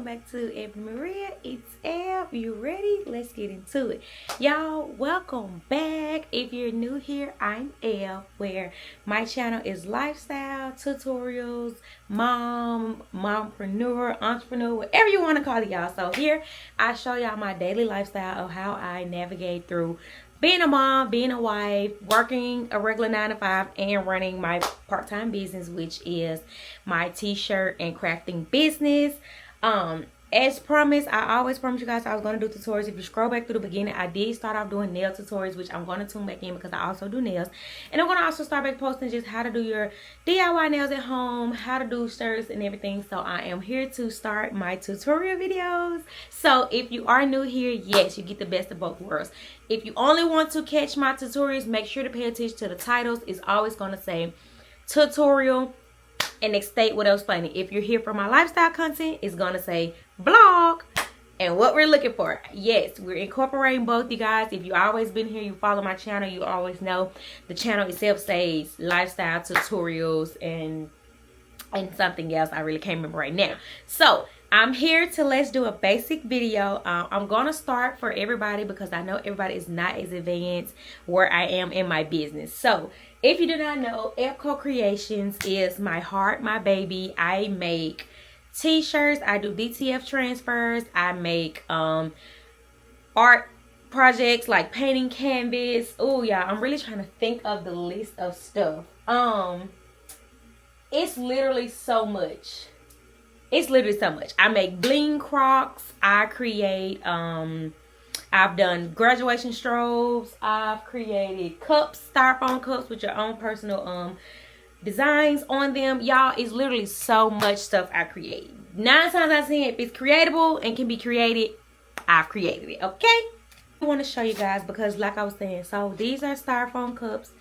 back to Eboni Maria. It's Eb. You ready? Let's get into it. Y'all, welcome back. If you're new here, I'm Eb, where my channel is lifestyle, tutorials, mompreneur, entrepreneur, whatever you want to call it, y'all. So here, I show y'all my daily lifestyle of how I navigate through being a mom, being a wife, working a regular 9 to 5, and running my part-time business, which is my t-shirt and crafting business. As promised, I always promise you guys I was going to do tutorials. If you scroll back through the beginning, I did start off doing nail tutorials, which I'm going to tune back in because I also do nails. And I'm going to also start back posting just how to do your DIY nails at home, how to do shirts and everything. So I am here to start my tutorial videos. So if you are new here, yes, you get the best of both worlds. If you only want to catch my tutorials, make sure to pay attention to the titles. It's always going to say tutorial and they state what I was planning. If you're here for my lifestyle content, it's gonna say vlog and what we're looking for. Yes, we're incorporating both, you guys. If you always been here, you follow my channel, you always know the channel itself says lifestyle tutorials and something else I really can't remember right now. So I'm here to let's do a basic video. I'm gonna start for everybody because I know everybody is not as advanced where I am in my business. So if you do not know, Epco Creations is my heart, my baby. I make t-shirts, I do DTF transfers, I make art projects like painting canvas. Oh yeah, I'm really trying to think of the list of stuff. It's literally so much. It's literally so much. I make bling crocs. I create I've done graduation strobes. I've created cups, styrofoam cups with your own personal designs on them. Y'all, it's literally so much stuff I create. 9 times out of 10, if it's creatable and can be created, I've created it, okay? I want to show you guys because like I was saying, so these are styrofoam cups.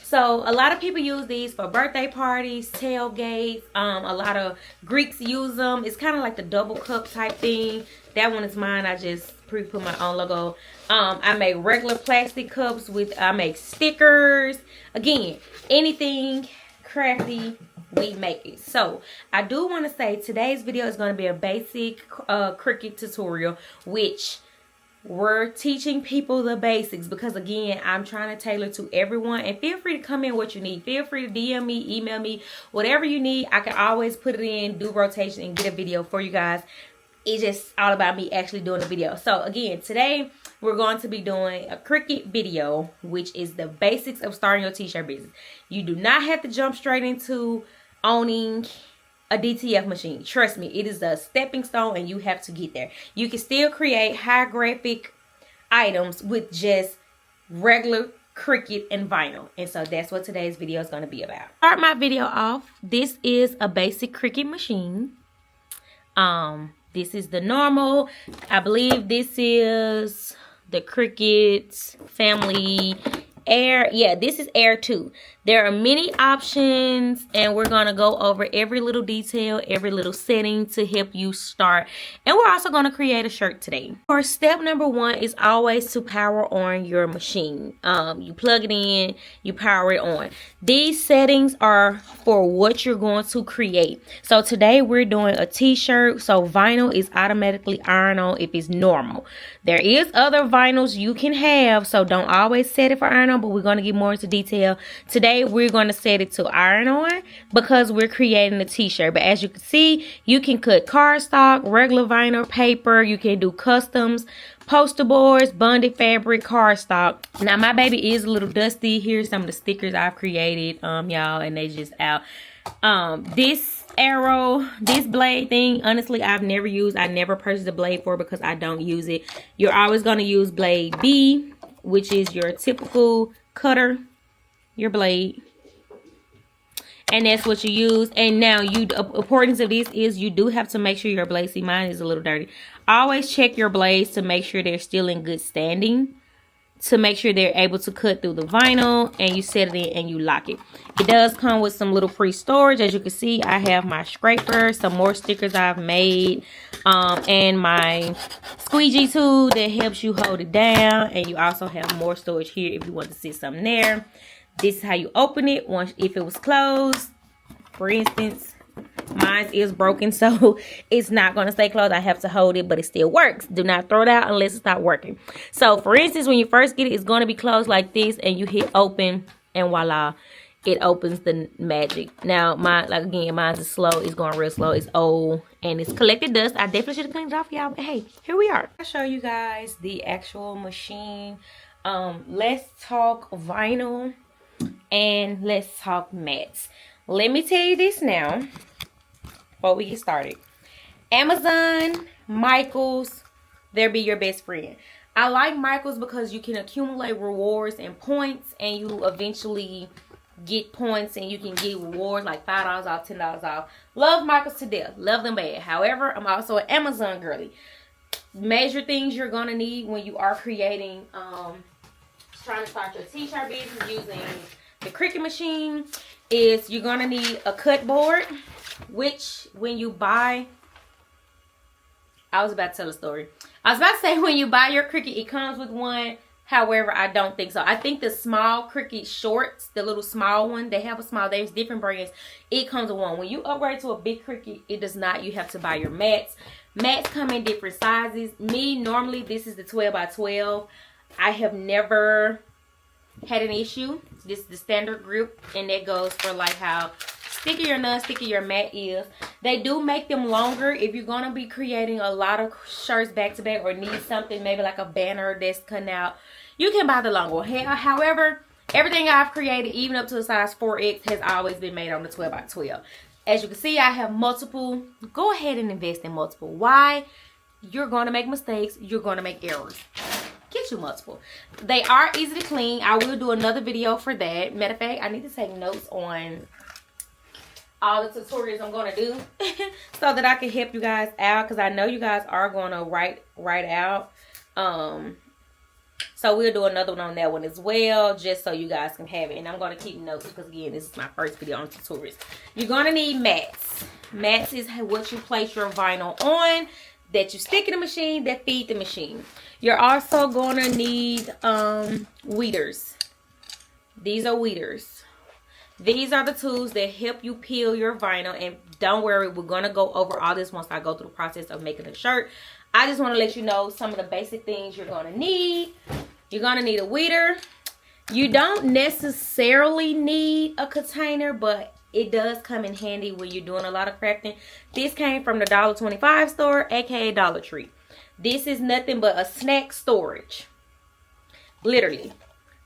So a lot of people use these for birthday parties, tailgates. A lot of Greeks use them. It's kind of like the double cup type thing. That one is mine. I just put my own logo. I make regular plastic cups I make stickers. Again, anything crafty, we make it. So I do want to say today's video is going to be a basic Cricut tutorial, which we're teaching people the basics because again, I'm trying to tailor to everyone. And feel free to come in what you need. Feel free to DM me, email me, whatever you need. I can always put it in, do rotation, and get a video for you guys. It's just all about me actually doing the video. So again, today we're going to be doing a Cricut video, which is the basics of starting your t-shirt business. You do not have to jump straight into owning a DTF machine. Trust me, it is a stepping stone and you have to get there. You can still create high graphic items with just regular Cricut and vinyl. And so that's what today's video is going to be about. Start my video off. This is a basic Cricut machine. This is the normal. I believe this is the Cricut FamilE Air. Yeah, this is Air 2. There are many options and we're going to go over every little detail, every little setting to help you start. And we're also going to create a shirt today. For step number 1 is always to power on your machine. You plug it in, you power it on. These settings are for what you're going to create. So today we're doing a t-shirt. So vinyl is automatically iron on if it's normal. There is other vinyls you can have, so don't always set it for iron on, but we're going to get more into detail. Today we're going to set it to iron on because we're creating a t-shirt. But as you can see, you can cut cardstock, regular vinyl paper, you can do customs, poster boards, bonded fabric, cardstock. Now my baby is a little dusty. Here's some of the stickers I've created, y'all, and they just out. This arrow, this blade thing, honestly I've never used. I never purchased a blade for because I don't use it. You're always going to use blade B, which is your typical cutter, your blade, and that's what you use. And now importance of this is you do have to make sure your blade, see mine is a little dirty. Always check your blades to make sure they're still in good standing, to make sure they're able to cut through the vinyl, and you set it in and you lock it. It does come with some little free storage. As you can see, I have my scraper, some more stickers I've made, and my squeegee tool that helps you hold it down. And you also have more storage here if you want to sit something there. This is how you open it once if it was closed. For instance, Mine is broken, so it's not going to stay closed. I have to hold it, but it still works. Do not throw it out unless it stops working. So, for instance, when you first get it, it's going to be closed like this, and you hit open, and voila, it opens the magic. Now, mine, like again, mine is slow. It's going real slow. It's old, and it's collected dust. I definitely should have cleaned it off, y'all. But hey, here we are. I'll show you guys the actual machine. Let's talk vinyl, and let's talk mats. Let me tell you this now. Before we get started, Amazon, Michaels, they'll be your best friend. I like Michaels because you can accumulate rewards and points, and you eventually get points, and you can get rewards like $5 off, $10 off. Love Michaels to death. Love them bad. However, I'm also an Amazon girly. Major things you're gonna need when you are creating, trying to start your t-shirt business using the Cricut machine is you're gonna need a cut board. Which, when you buy, I was about to tell a story. I was about to say when you buy your Cricut, it comes with one. However, I don't think so. I think the small Cricut shorts, the little small one, they have a small, there's different brands. It comes with one. When you upgrade to a big Cricut, it does not. You have to buy your mats. Mats come in different sizes. Me, normally, this is the 12 by 12. I have never had an issue. This is the standard grip, and that goes for like how sticky or non-sticky your mat is. They do make them longer if you're going to be creating a lot of shirts back to back or need something maybe like a banner that's cutting out. You can buy the longer one. However, everything I've created, even up to the size 4X, has always been made on the 12 by 12. As you can see, I have multiple. Go ahead and invest in multiple. Why? You're going to make mistakes. You're going to make errors. Get you multiple. They are easy to clean. I will do another video for that. Matter of fact, I need to take notes on all the tutorials I'm going to do so that I can help you guys out, because I know you guys are going to write out. So we'll do another one on that one as well, just so you guys can have it. And I'm going to keep notes because, again, this is my first video on tutorials. You're going to need mats. Mats is what you place your vinyl on, that you stick in the machine, that feed the machine. You're also going to need weeders. These are weeders. These are the tools that help you peel your vinyl. And don't worry, we're going to go over all this once I go through the process of making a shirt. I just want to let you know some of the basic things you're going to need. You're going to need a weeder. You don't necessarily need a container, but it does come in handy when you're doing a lot of crafting. This came from the $1.25 store, aka Dollar Tree. This is nothing but a snack storage. Literally.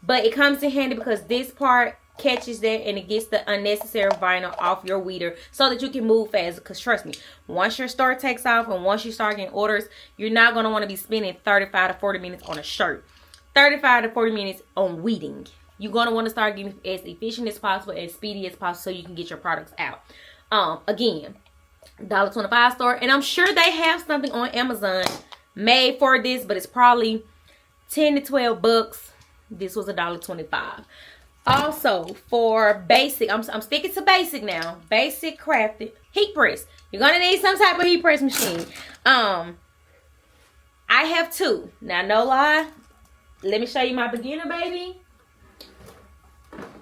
But it comes in handy because this part catches that and it gets the unnecessary vinyl off your weeder so that you can move fast. Because trust me, once your store takes off and once you start getting orders, you're not going to want to be spending 35 to 40 minutes on a shirt. 35 to 40 minutes on weeding. You're going to want to start getting as efficient as possible, as speedy as possible, so you can get your products out. Again, $1.25 store, and I'm sure they have something on Amazon made for this, but it's probably 10 to 12 bucks. This was $1.25. Also, for basic, I'm sticking to basic now. Basic crafting, heat press. You're gonna need some type of heat press machine. I have two. Now, no lie. Let me show you my beginner baby.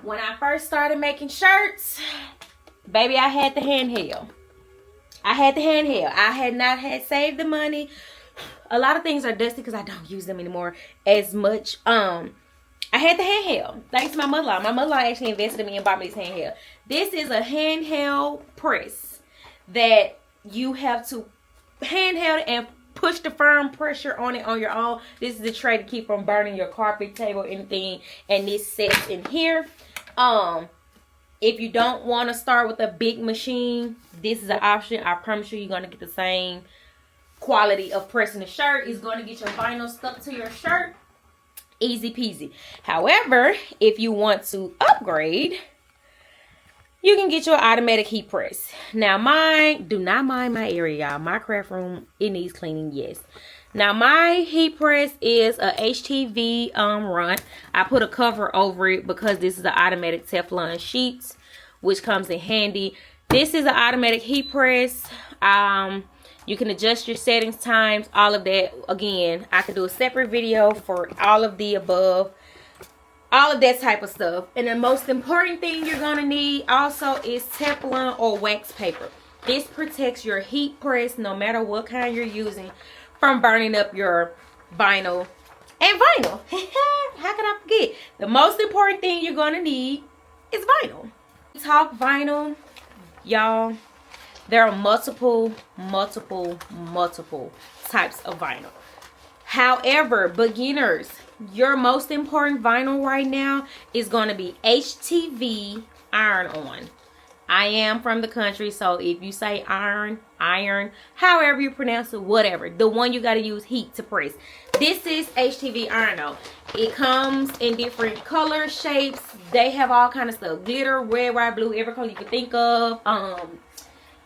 When I first started making shirts, baby, I had the handheld. I had not had saved the money. A lot of things are dusty because I don't use them anymore as much. I had the handheld. Thanks to my mother-in-law. My mother-in-law actually invested in me and bought me this handheld. This is a handheld press that you have to handheld and push the firm pressure on it on your own. This is the tray to keep from burning your carpet, table, anything. And this sits in here. If you don't want to start with a big machine, this is an option. I promise you, you're going to get the same quality of pressing the shirt. It's going to get your vinyl stuck to your shirt. Easy peasy. However, if you want to upgrade, you can get your automatic heat press. Now, mine, do not mind my area, y'all. My craft room, it needs cleaning, yes. Now, my heat press is a HTV run. I put a cover over it because this is an automatic Teflon sheets, which comes in handy. This is an automatic heat press. You can adjust your settings, times, all of that. Again, I could do a separate video for all of the above. All of that type of stuff. And the most important thing you're going to need also is Teflon or wax paper. This protects your heat press, no matter what kind you're using, from burning up your vinyl. And vinyl, how could I forget? The most important thing you're gonna need is vinyl. Talk vinyl, y'all. There are multiple types of vinyl. However, beginners, your most important vinyl right now is going to be HTV iron-on. I am from the country, so if you say iron, however you pronounce it, whatever. The one you got to use heat to press. This is HTV iron-on. It comes in different colors, shapes. They have all kind of stuff. Glitter, red, white, blue, every color you can think of.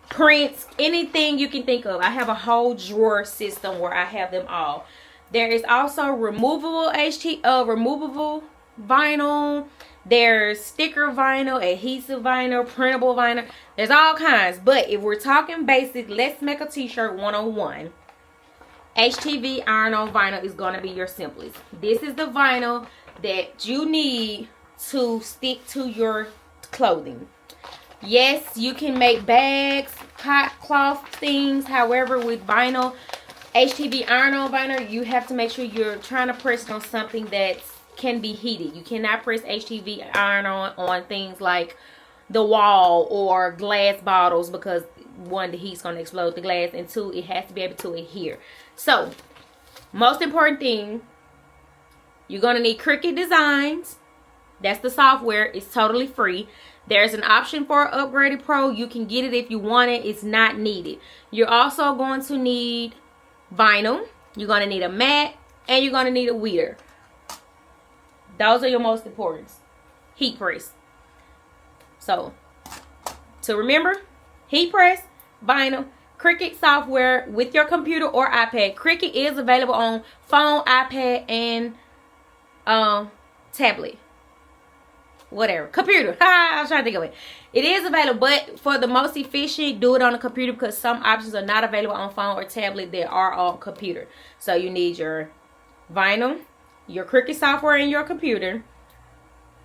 Prints, anything you can think of. I have a whole drawer system where I have them all. There is also removable removable vinyl. There's sticker vinyl, adhesive vinyl, printable vinyl. There's all kinds. But if we're talking basic, let's make a t-shirt 101. HTV iron-on vinyl is going to be your simplest. This is the vinyl that you need to stick to your clothing. Yes, you can make bags, cloth things. However, with vinyl, HTV iron-on vinyl, you have to make sure you're trying to press on something that can be heated. You cannot press HTV iron-on on things like the wall or glass bottles, because one, the heat's going to explode the glass, and two, it has to be able to adhere. So, most important thing, you're going to need Cricut Designs. That's the software. It's totally free. There's an option for Upgraded Pro. You can get it if you want it. It's not needed. You're also going to need vinyl. You're going to need a mat. And you're going to need a weeder. Those are your most important. Heat press. So, to remember, heat press, vinyl, Cricut software with your computer or iPad. Cricut is available on phone, iPad, and tablet. Whatever, computer. I was trying to think of it. It is available, but for the most efficient, do it on a computer, because some options are not available on phone or tablet that are on computer. So you need your vinyl, your Cricut software in your computer,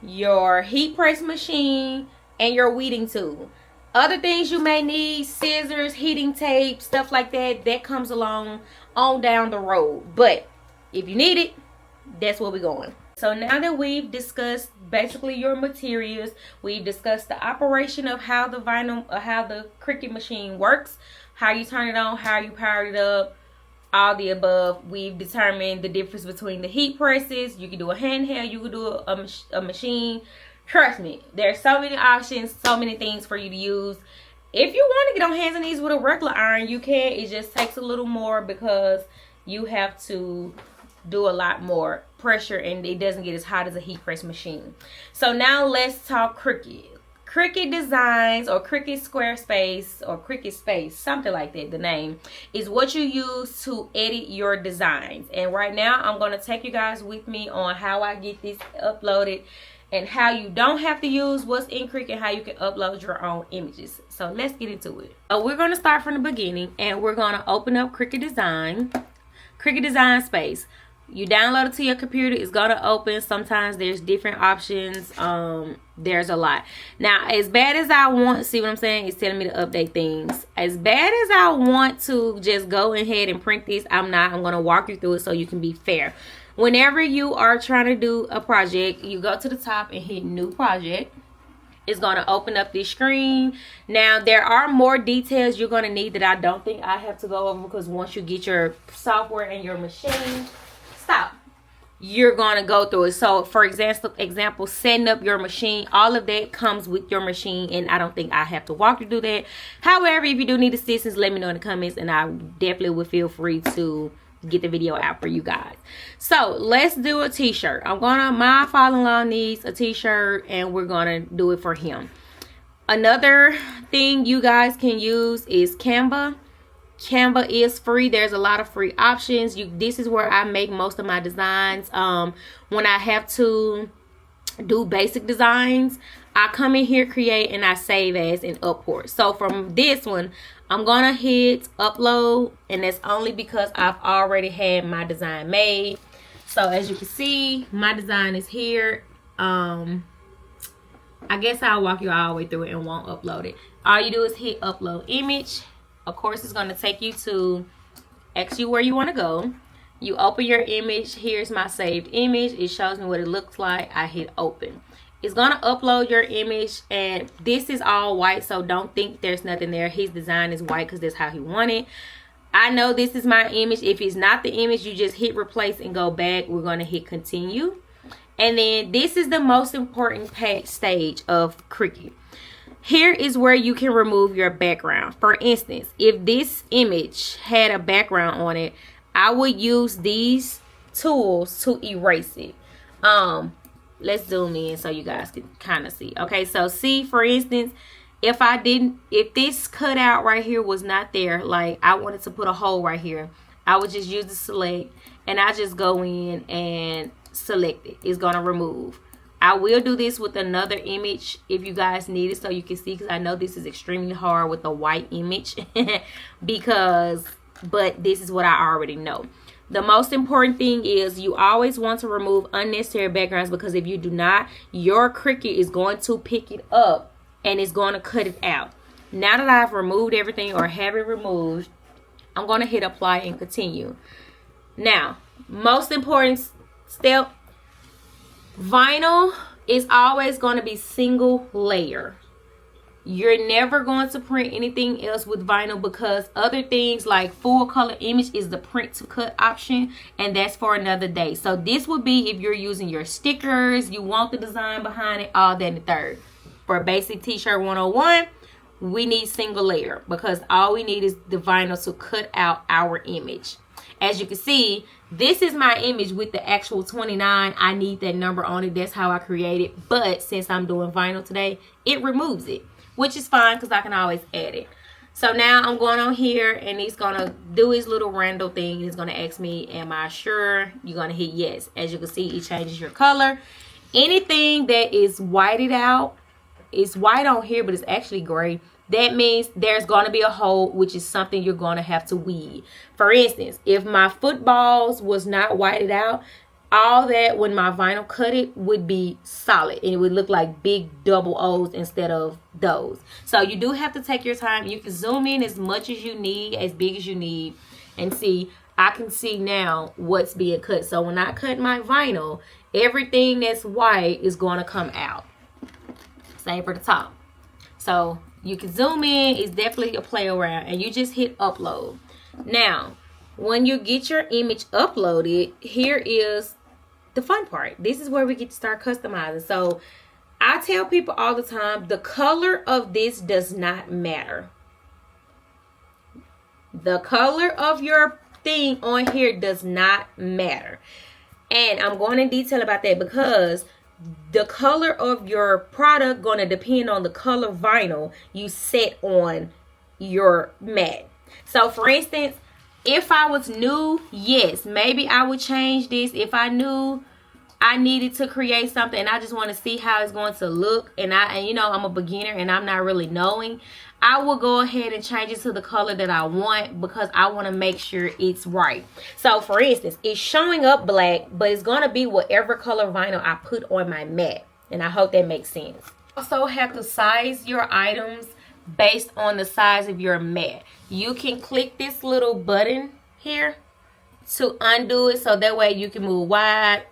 your heat press machine, and your weeding tool. Other things you may need, scissors, heating tape, stuff like that, that comes along on down the road. But if you need it, that's where we're going. So now that we've discussed basically your materials, we've discussed the operation of how the Cricut machine works, how you turn it on, how you power it up, all the above. We've determined the difference between the heat presses. You can do a handheld, you can do a machine. Trust me, there's so many options, so many things for you to use. If you want to get on hands and knees with a regular iron, you can. It just takes a little more because you have to do a lot more pressure and it doesn't get as hot as a heat press machine. So now let's talk Cricut. Cricut Designs or Cricut Squarespace or Cricut Space, something like that, the name, is what you use to edit your designs. And right now I'm going to take you guys with me on how I get this uploaded and how you don't have to use what's in Cricut, how you can upload your own images. So let's get into it. We're going to start from the beginning and we're going to open up Cricut Design Space. You download it to your computer, it's going to open. Sometimes there's different options. There's a lot. Now, as bad as I want, see what I'm saying? It's telling me to update things. As bad as I want to just go ahead and print this, I'm not. I'm going to walk you through it so you can be fair. Whenever you are trying to do a project, you go to the top and hit New Project. It's going to open up this screen. Now, there are more details you're going to need that I don't think I have to go over, because once you get your software and your machine, you're going to go through it. So, for example, setting up your machine, all of that comes with your machine, and I don't think I have to walk you through that. However, if you do need assistance, let me know in the comments, and I definitely would feel free to get the video out for you guys. So let's do a t-shirt. My father-in-law needs a t-shirt and we're gonna do it for him. Another thing you guys can use is Canva. Canva is free. There's a lot of free options. This is where I make most of my designs. When I have to do basic designs, I come in here, create, and I save as and upload. So from this one, I'm gonna hit upload, and that's only because I've already had my design made. So as you can see, my design is here. I I guess I'll walk you all the way through it and won't upload it. All you do is hit upload image. Of course, it's going to take you to ask you where you want to go. You open your image. Here's my saved image. It shows me what it looks like. I hit open. It's going to upload your image, and this is all white, so don't think there's nothing there. His design is white because that's how he wanted. I know this is my image. If it's not the image, you just hit replace and go back. We're going to hit continue. And then this is the most important stage of Cricut. Here is where you can remove your background. For instance, if this image had a background on it, I would use these tools to erase it. Let's zoom in so you guys can kind of see. Okay, so see, for instance, if this cutout right here was not there, like I wanted to put a hole right here, I would just use the select, and I just go in and select it. It's gonna remove. I will do this with another image if you guys need it so you can see, because I know this is extremely hard with a white image but this is what I already know. The most important thing is you always want to remove unnecessary backgrounds, because if you do not, your Cricut is going to pick it up and it's going to cut it out. Now that I've removed everything or have it removed, I'm going to hit apply and continue. Now, most important step, vinyl is always going to be single layer. You're never going to print anything else with vinyl, because other things like full color image is the print to cut option, and that's for another day. So this would be if you're using your stickers, you want the design behind it, all that and the third. For basic t-shirt 101, we need single layer, because all we need is the vinyl to cut out our image. As you can see, this is my image with the actual 29. I need that number on it. That's how I create it. But since I'm doing vinyl today, it removes it, which is fine because I can always add it. So now I'm going on here, and he's going to do his little random thing. He's going to ask me, am I sure? You're going to hit yes. As you can see, it changes your color. Anything that is whited out, it's white on here, but it's actually gray. That means there's going to be a hole, which is something you're going to have to weed. For instance, if my footballs was not whited out, all that when my vinyl cut it would be solid, and it would look like big double O's instead of those. So you do have to take your time. You can zoom in as much as you need, as big as you need, and see. I can see now what's being cut. So when I cut my vinyl, everything that's white is going to come out. Same for the top. So you can zoom in. It's definitely a play around, and you just hit upload. Now, when you get your image uploaded, here is the fun part. This is where we get to start customizing. So I tell people all the time, the color of this does not matter. The color of your thing on here does not matter. And I'm going in detail about that, because the color of your product going to depend on the color vinyl you set on your mat. So for instance, if I was new, yes, maybe I would change this. If I knew I needed to create something and I just want to see how it's going to look, and you know, I'm a beginner and I'm not really knowing, I will go ahead and change it to the color that I want, because I want to make sure it's right. So for instance, it's showing up black, but it's going to be whatever color vinyl I put on my mat. And I hope that makes sense. Also have to size your items based on the size of your mat. You can click this little button here to undo it, so that way you can move wide,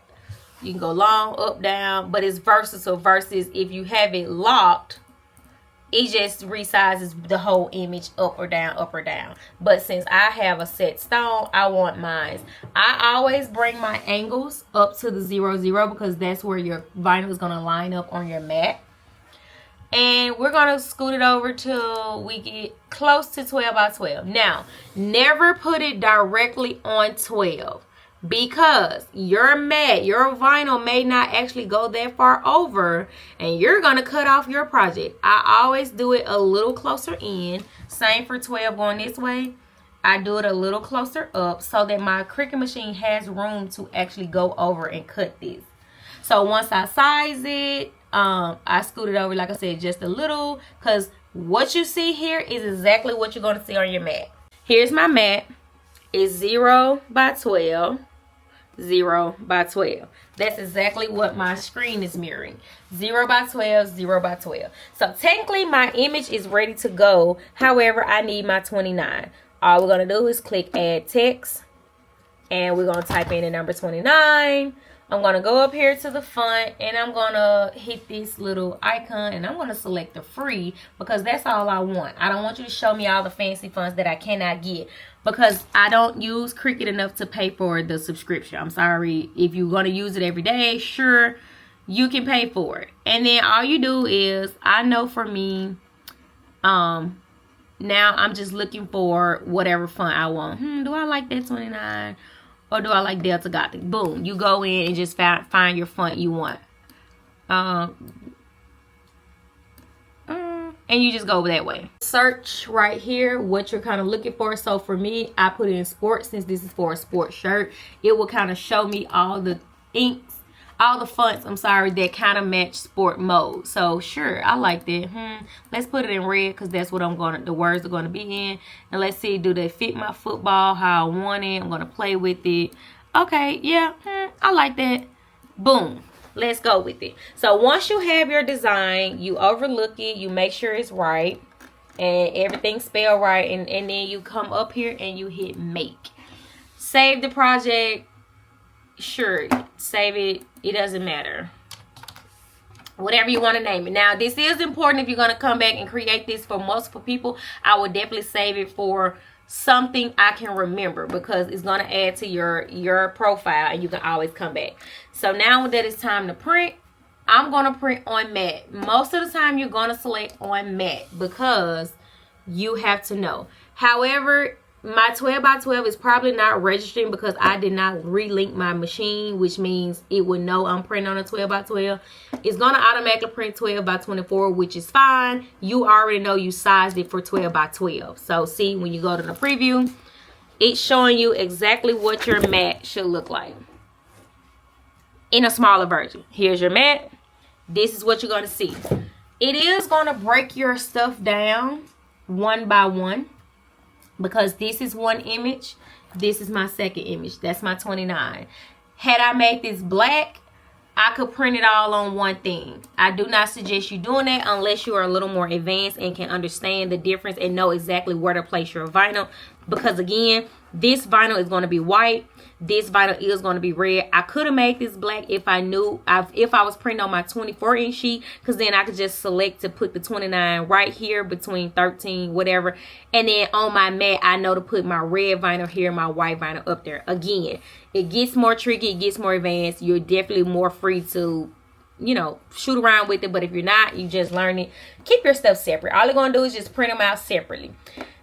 you can go long, up, down, but it's versatile versus if you have it locked, it just resizes the whole image up or down, up or down. But since I have a set stone, I want mine. I always bring my angles up to the 0, 0, because that's where your vinyl is going to line up on your mat. And we're going to scoot it over till we get close to 12 by 12. Now, never put it directly on 12, because your mat, your vinyl may not actually go that far over, and you're going to cut off your project. I always do it a little closer in. Same for 12 going this way. I do it a little closer up so that my Cricut machine has room to actually go over and cut this. So once I size it, I scoot it over, like I said, just a little, because what you see here is exactly what you're going to see on your mat. Here's my mat. It's 0 by 12. 0 by 12. That's exactly what my screen is mirroring. 0 by 12, 0 by 12. So technically my image is ready to go. However, I need my 29. All we're going to do is click add text. And we're going to type in the number 29. I'm going to go up here to the font. And I'm going to hit this little icon. And I'm going to select the free. Because that's all I want. I don't want you to show me all the fancy fonts that I cannot get. Because I don't use Cricut enough to pay for the subscription. I'm sorry. If you're going to use it every day, sure, you can pay for it. And then all you do is, I know for me, now I'm just looking for whatever font I want. Do I like that 29? Or do I like Delta Gothic? Boom. You go in and just find your font you want. And you just go that way. Search right here what you're kind of looking for. So for me, I put in sport since this is for a sport shirt. It will kind of show me all the inks, all the fonts, I'm sorry, that kind of match sport mode. So sure, I like that. Let's put it in red because that's what the words are going to be in. And let's see, do they fit my football how I want it? I'm going to play with it. Okay, yeah, I like that. Boom. Let's go with it. So once you have your design, you overlook it, you make sure it's right and everything's spelled right, and then you come up here and you hit make. Save the project. Sure, save it. It doesn't matter. Whatever you want to name it. Now, this is important if you're going to come back and create this for multiple people. I would definitely save it for something I can remember because it's going to add to your profile and you can always come back. So now that it's time to print, I'm going to print on matte. Most of the time you're going to select on matte because you have to know. However, my 12 by 12 is probably not registering because I did not relink my machine, which means it would know I'm printing on a 12 by 12. It's going to automatically print 12 by 24, which is fine. You already know you sized it for 12 by 12. So see, when you go to the preview, it's showing you exactly what your mat should look like in a smaller version. Here's your mat. This is what you're going to see. It is going to break your stuff down one by one because this is one image. This is my second image. That's my 29. Had I made this black, I could print it all on one thing. I do not suggest you doing that unless you are a little more advanced and can understand the difference and know exactly where to place your vinyl. Because again, this vinyl is going to be white. This vinyl is going to be red. I could have made this black if I knew, if I was printing on my 24-inch sheet, because then I could just select to put the 29 right here between 13, whatever. And then on my mat, I know to put my red vinyl here, my white vinyl up there. Again, it gets more tricky, it gets more advanced. You're definitely more free to, you know, shoot around with it. But if you're not, you just learn it. Keep your stuff separate. All you're going to do is just print them out separately.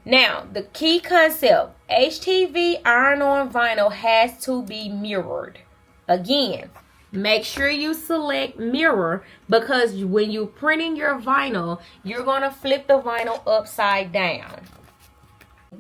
Now, the key concept, HTV iron-on vinyl has to be mirrored. Again, make sure you select mirror because when you're printing your vinyl, you're going to flip the vinyl upside down.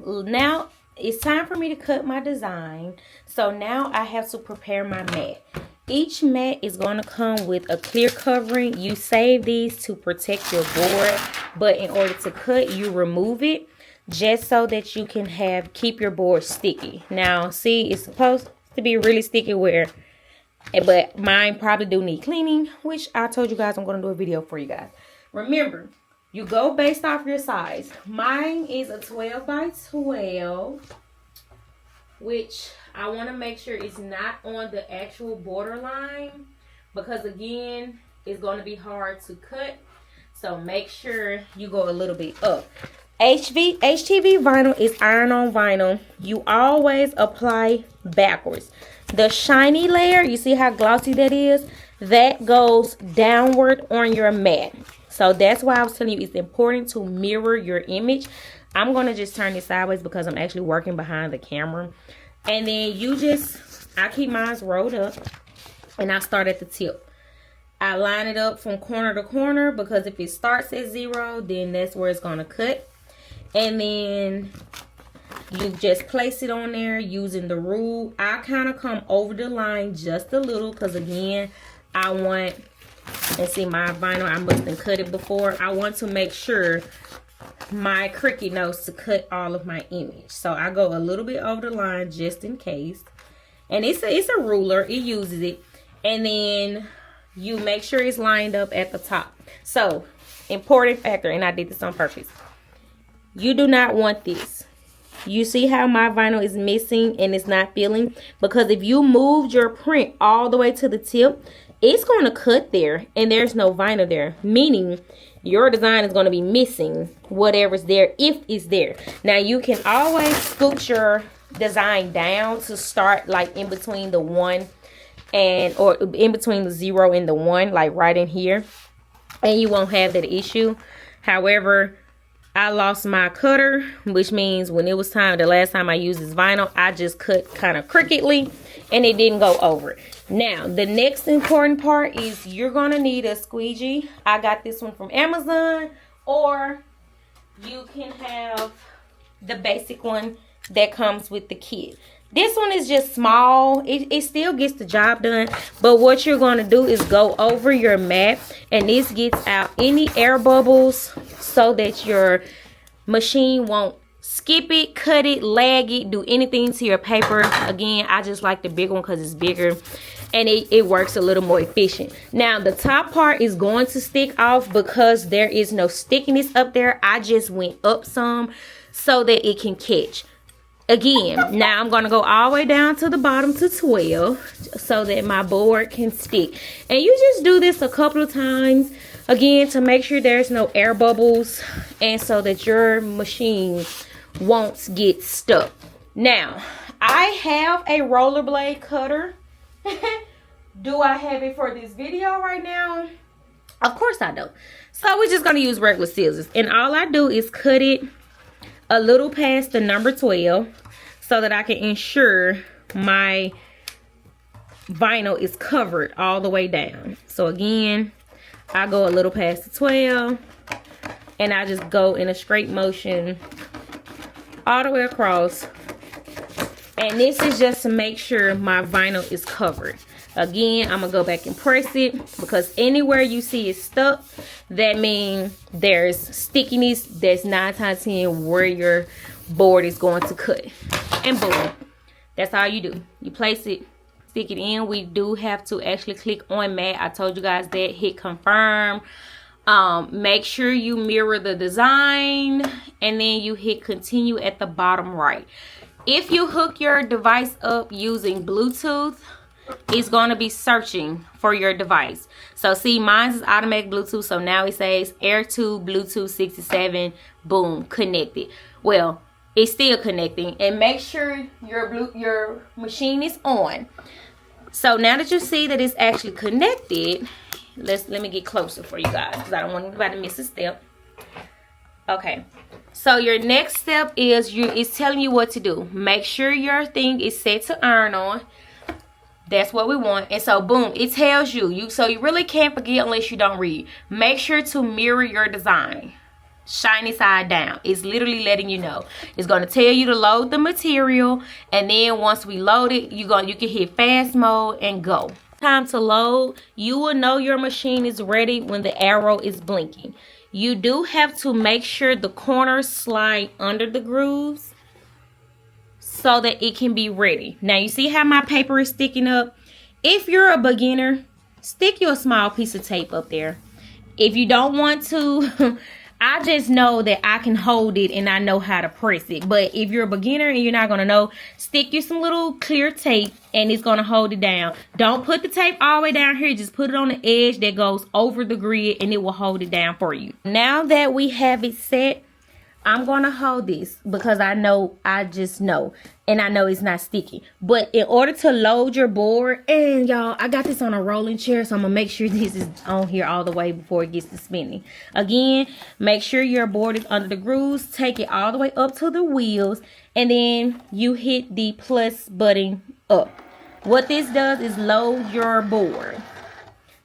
Now, it's time for me to cut my design. So now I have to prepare my mat. Each mat is going to come with a clear covering. You save these to protect your board, but in order to cut, you remove it. Just so that you can keep your board sticky. Now, see, it's supposed to be really sticky but mine probably do need cleaning, which I told you guys I'm going to do a video for you guys. Remember, you go based off your size. Mine is a 12 by 12, which I want to make sure it's not on the actual borderline because, again, it's going to be hard to cut. So make sure you go a little bit up. HTV vinyl is iron-on vinyl. You always apply backwards. The shiny layer, you see how glossy that is? That goes downward on your mat. So that's why I was telling you it's important to mirror your image. I'm going to just turn this sideways because I'm actually working behind the camera. And then I keep mine rolled up and I start at the tip. I line it up from corner to corner because if it starts at 0, then that's where it's going to cut. And then you just place it on there using the rule. I kind of come over the line just a little because, again, I want, and see my vinyl, I must have cut it before. I want to make sure my Cricut knows to cut all of my image. So I go a little bit over the line just in case. And it's a ruler. It uses it. And then you make sure it's lined up at the top. So, important factor, and I did this on purpose. You do not want this. You see how my vinyl is missing and it's not filling? Because if you moved your print all the way to the tip, it's going to cut there and there's no vinyl there. Meaning your design is going to be missing whatever's there, if it's there. Now you can always scoot your design down to start like in between the 1 and, or in between the 0 and the 1, like right in here. And you won't have that issue. However, I lost my cutter, which means when it was time, the last time I used this vinyl, I just cut kind of crookedly and it didn't go over it. Now, the next important part is you're going to need a squeegee. I got this one from Amazon, or you can have the basic one that comes with the kit. This one is just small. It still gets the job done. But what you're going to do is go over your mat. And this gets out any air bubbles so that your machine won't skip it, cut it, lag it, do anything to your paper. Again, I just like the big one because it's bigger. And it works a little more efficient. Now, the top part is going to stick off because there is no stickiness up there. I just went up some so that it can catch. Again, now I'm going to go all the way down to the bottom to 12 so that my board can stick. And you just do this a couple of times, again, to make sure there's no air bubbles and so that your machine won't get stuck. Now, I have a rollerblade cutter. Do I have it for this video right now? Of course I don't. So we're just going to use regular scissors. And all I do is cut it a little past the number 12 so that I can ensure my vinyl is covered all the way down. So again, I go a little past the 12 and I just go in a straight motion all the way across. And this is just to make sure my vinyl is covered. Again, I'm going to go back and press it because anywhere you see it stuck, that means there's stickiness. That's 9 times 10 where your board is going to cut. And boom. That's all you do. You place it, stick it in. We do have to actually click on mat. I told you guys that. Hit confirm. Make sure you mirror the design. And then you hit continue at the bottom right. If you hook your device up using Bluetooth, it's going to be searching for your device. So see, mine is automatic Bluetooth. So now it says Air2 Bluetooth 67. Boom, connected. Well, it's still connecting. And make sure your machine is on. So now that you see that it's actually connected, let me get closer for you guys because I don't want anybody to miss a step. Okay. So your next step is it's telling you what to do. Make sure your thing is set to iron on. That's what we want. And so boom, it tells you. So you really can't forget unless you don't read. Make sure to mirror your design. Shiny side down. It's literally letting you know. It's going to tell you to load the material. And then once we load it, you can hit fast mode and go. Time to load. You will know your machine is ready when the arrow is blinking. You do have to make sure the corners slide under the grooves so that it can be ready. Now you see how my paper is sticking up? If you're a beginner, stick your small piece of tape up there. If you don't want to, I just know that I can hold it and I know how to press it. But if you're a beginner and you're not going to know, stick you some little clear tape and it's going to hold it down. Don't put the tape all the way down here. Just put it on the edge that goes over the grid and it will hold it down for you. Now that we have it set, I'm going to hold this because I just know. And I know it's not sticky. But in order to load your board, and y'all, I got this on a rolling chair, so I'm going to make sure this is on here all the way before it gets to spinning. Again, make sure your board is under the grooves. Take it all the way up to the wheels. And then you hit the plus button up. What this does is load your board.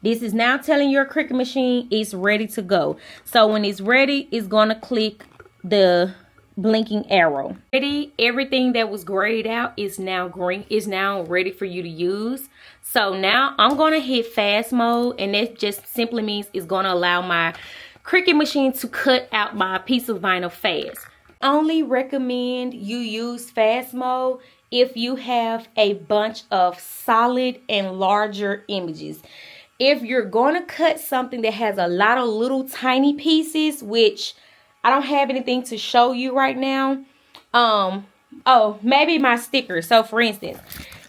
This is now telling your Cricut machine it's ready to go. So when it's ready, it's going to click the blinking arrow. Ready, everything that was grayed out is now green, is now ready for you to use. So now I'm going to hit fast mode, and that just simply means it's going to allow my Cricut machine to cut out my piece of vinyl fast. Only recommend you use fast mode if you have a bunch of solid and larger images. If you're going to cut something that has a lot of little tiny pieces, which I don't have anything to show you right now. Oh, maybe my sticker. So for instance,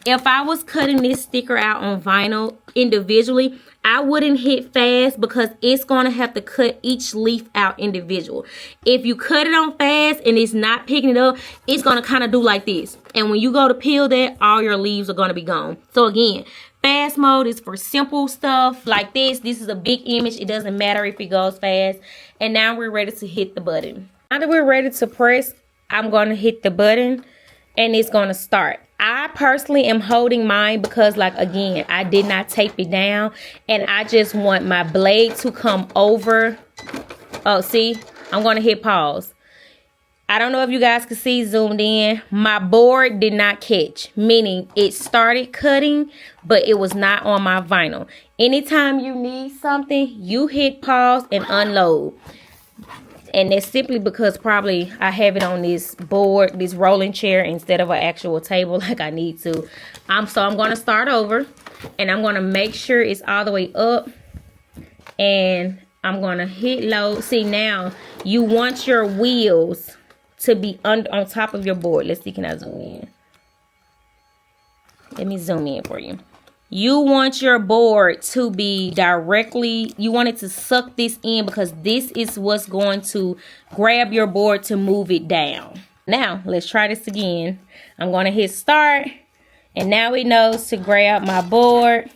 if I was cutting this sticker out on vinyl individually, I wouldn't hit fast because it's going to have to cut each leaf out individual. If you cut it on fast and it's not picking it up, it's going to kind of do like this. And when you go to peel that, all your leaves are going to be gone. So again, fast mode is for simple stuff like this. This is a big image. It doesn't matter if it goes fast. And now we're ready to hit the button. Now that we're ready to press, I'm going to hit the button and it's going to start. I personally am holding mine because, like, again, I did not tape it down and I just want my blade to come over. Oh, see, I'm going to hit pause. I don't know if you guys can see zoomed in. My board did not catch, meaning it started cutting, but it was not on my vinyl. Anytime you need something, you hit pause and unload. And that's simply because probably I have it on this board, this rolling chair, instead of an actual table like I need to. So I'm going to start over. And I'm going to make sure it's all the way up. And I'm going to hit load. See, now you want your wheels to be on top of your board. Let's see, can I zoom in? Let me zoom in for you. You want your board to be directly, you want it to suck this in because this is what's going to grab your board to move it down. Now, let's try this again. I'm going to hit start. And now it knows to grab my board.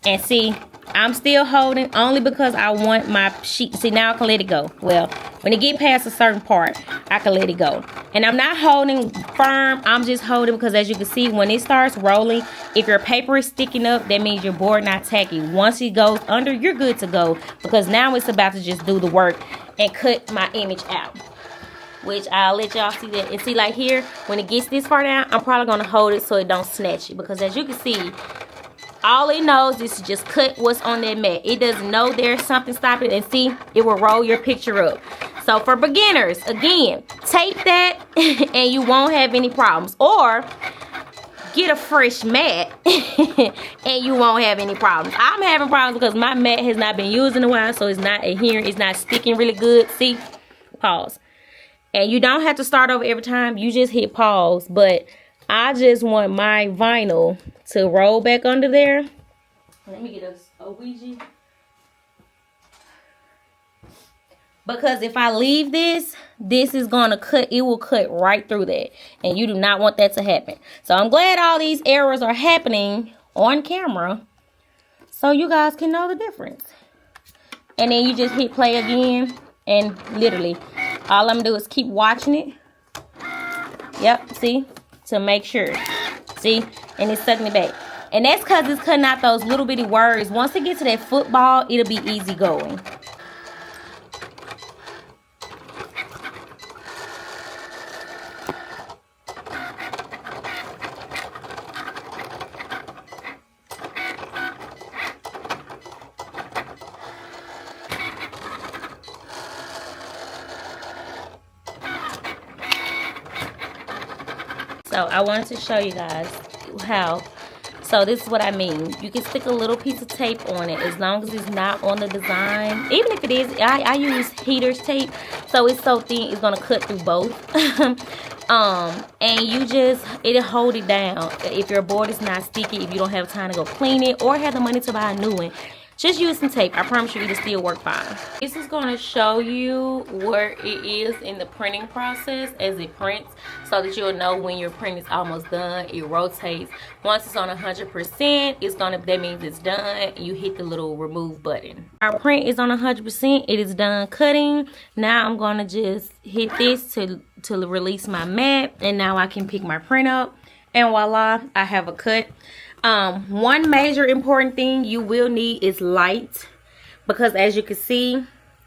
And see, I'm still holding only because I want my sheet. See, now I can let it go. Well, when it get past a certain part, I can let it go. And I'm not holding firm. I'm just holding because, as you can see, when it starts rolling, if your paper is sticking up, that means your board not tacky. Once it goes under, you're good to go because now it's about to just do the work and cut my image out. Which I'll let y'all see that. And see, like here, when it gets this far down, I'm probably going to hold it so it don't snatch it. Because as you can see, all it knows is to just cut what's on that mat. It doesn't know there's something stopping it. And see, it will roll your picture up. So for beginners, again, tape that and you won't have any problems. Or get a fresh mat and you won't have any problems. I'm having problems because my mat has not been used in a while. So it's not adhering. It's not sticking really good. See? Pause. And you don't have to start over every time. You just hit pause. But I just want my vinyl to roll back under there. Let me get a Ouija. Because if I leave this is going to cut. It will cut right through that. And you do not want that to happen. So I'm glad all these errors are happening on camera. So you guys can know the difference. And then you just hit play again. And literally, all I'm going to do is keep watching it. Yep, see? To make sure. See? And it's sucking it back. And that's because it's cutting out those little bitty words. Once it gets to that football, it'll be easy going. So I wanted to show you guys how. So this is what I mean. You can stick a little piece of tape on it as long as it's not on the design. Even if it is, I use heater's tape. So it's so thin, it's going to cut through both. And you just, it'll hold it down. If your board is not sticky, if you don't have time to go clean it or have the money to buy a new one, just use some tape. I promise you it'll still work fine. This is going to show you where it is in the printing process as it prints so that you'll know when your print is almost done. It rotates. Once it's on 100%, it's going to, that means it's done. You hit the little remove button. Our print is on 100%. It is done cutting. Now I'm going to just hit this to release my mat. And now I can pick my print up. And voila, I have a cut. One major important thing you will need is light, because as you can see,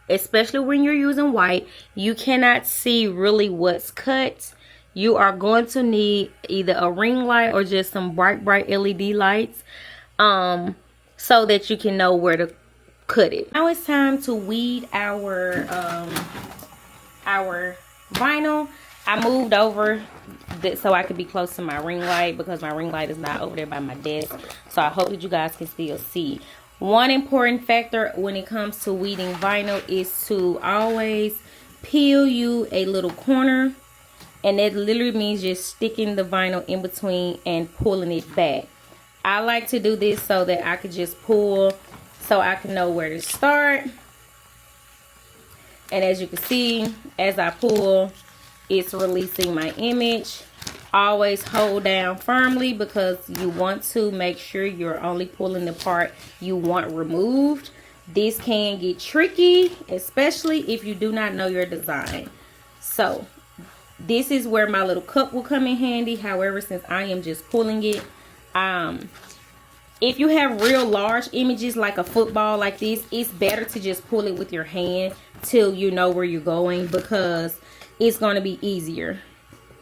especially when you're using white, you cannot see really what's cut. You are going to need either a ring light or just some bright LED lights, so that you can know where to cut it. Now it's time to weed our vinyl. I moved over so I could be close to my ring light, because my ring light is not over there by my desk. So I hope that you guys can still see. One important factor when it comes to weeding vinyl is to always peel you a little corner, and that literally means just sticking the vinyl in between and pulling it back. I like to do this so that I could just pull, so I can know where to start. And as you can see, as I pull, it's releasing my image. Always hold down firmly, because you want to make sure you're only pulling the part you want removed. This can get tricky, especially if you do not know your design. So this is where my little cup will come in handy. However, since I am just pulling it, if you have real large images like a football like this, it's better to just pull it with your hand till you know where you're going, because it's going to be easier.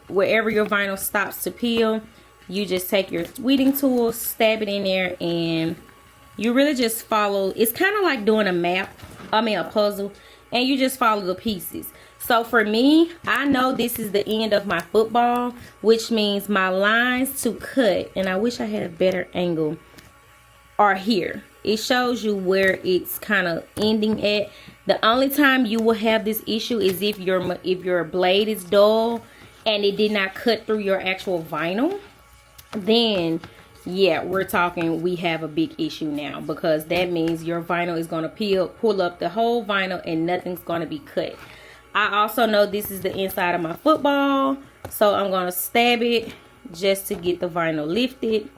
Wherever your vinyl stops to peel, you just take your weeding tool, stab it in there, and you really just follow. It's kind of like doing a map, a puzzle, and you just follow the pieces. So for me, I know this is the end of my football, which means my lines to cut, and I wish I had a better angle, are here. It shows you where it's kind of ending at. The only time you will have this issue is if your blade is dull and it did not cut through your actual vinyl. Then yeah, we're talking, we have a big issue now, because that means your vinyl is going to pull up the whole vinyl and nothing's going to be cut. I also know this is the inside of my football, so I'm going to stab it just to get the vinyl lifted.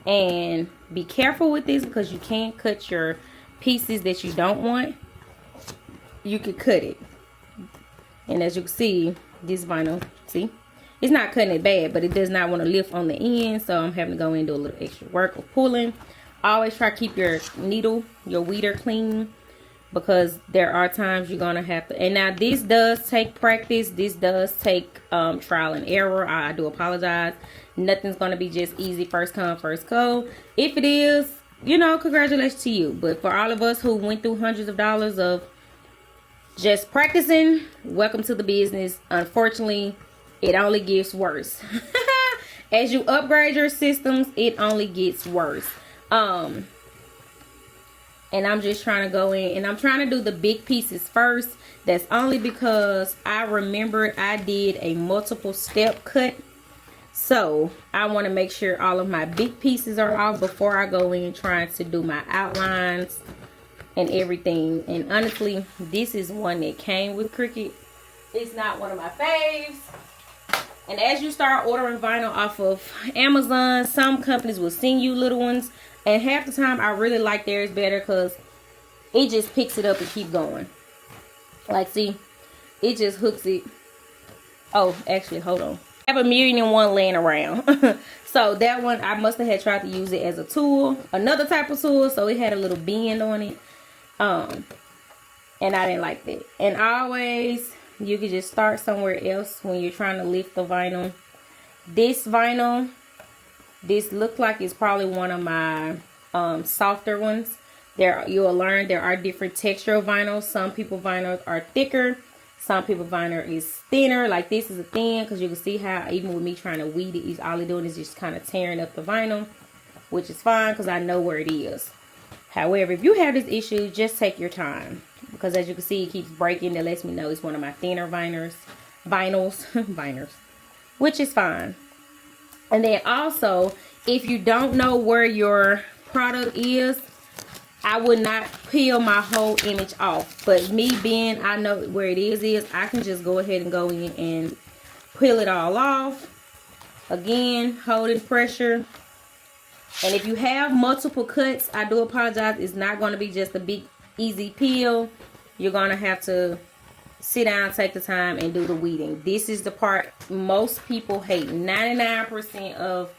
And be careful with this, because you can't cut your pieces that you don't want. You could cut it, and as you can see, this vinyl, see, it's not cutting it bad, but it does not want to lift on the end, so I'm having to go in and do a little extra work of pulling. Always try to keep your needle, your weeder clean, because there are times you're gonna have to. And now this does take practice. This does take trial and error. I do apologize. Nothing's gonna be just easy, first come first go. If it is, you know, congratulations to you. But for all of us who went through hundreds of dollars of just practicing, welcome to the business. Unfortunately, it only gets worse. As you upgrade your systems, it only gets worse. And I'm just trying to go in, and I'm trying to do the big pieces first. That's only because I remember I did a multiple step cut. So I want to make sure all of my big pieces are off before I go in trying to do my outlines and everything. And honestly, this is one that came with Cricut. It's not one of my faves. And as you start ordering vinyl off of Amazon, some companies will send you little ones. And half the time, I really like theirs better, because it just picks it up and keep going. Like, see, it just hooks it. Oh, actually, hold on. I have a 𝑚illion laying around. So that one, I must have had tried to use it as a tool. Another type of tool, so it had a little bend on it. And I didn't like that. And always, you can just start somewhere else when you're trying to lift the vinyl. This vinyl, this looked like it's probably one of my softer ones. You'll learn there are different texture of vinyl. Some people vinyls are thicker. Some people vinyl is thinner. Like this is a thin, because you can see how even with me trying to weed it, all it's doing is just kind of tearing up the vinyl, which is fine because I know where it is. However, if you have this issue, just take your time, because as you can see, it keeps breaking. That lets me know it's one of my thinner vinyls, which is fine. And then also, if you don't know where your product is, I would not peel my whole image off. But me being, I know where it is, I can just go ahead and go in and peel it all off. Again, holding pressure. And if you have multiple cuts, I do apologize. It's not going to be just a big, easy peel. You're going to have to sit down, take the time, and do the weeding. This is the part most people hate. 99% of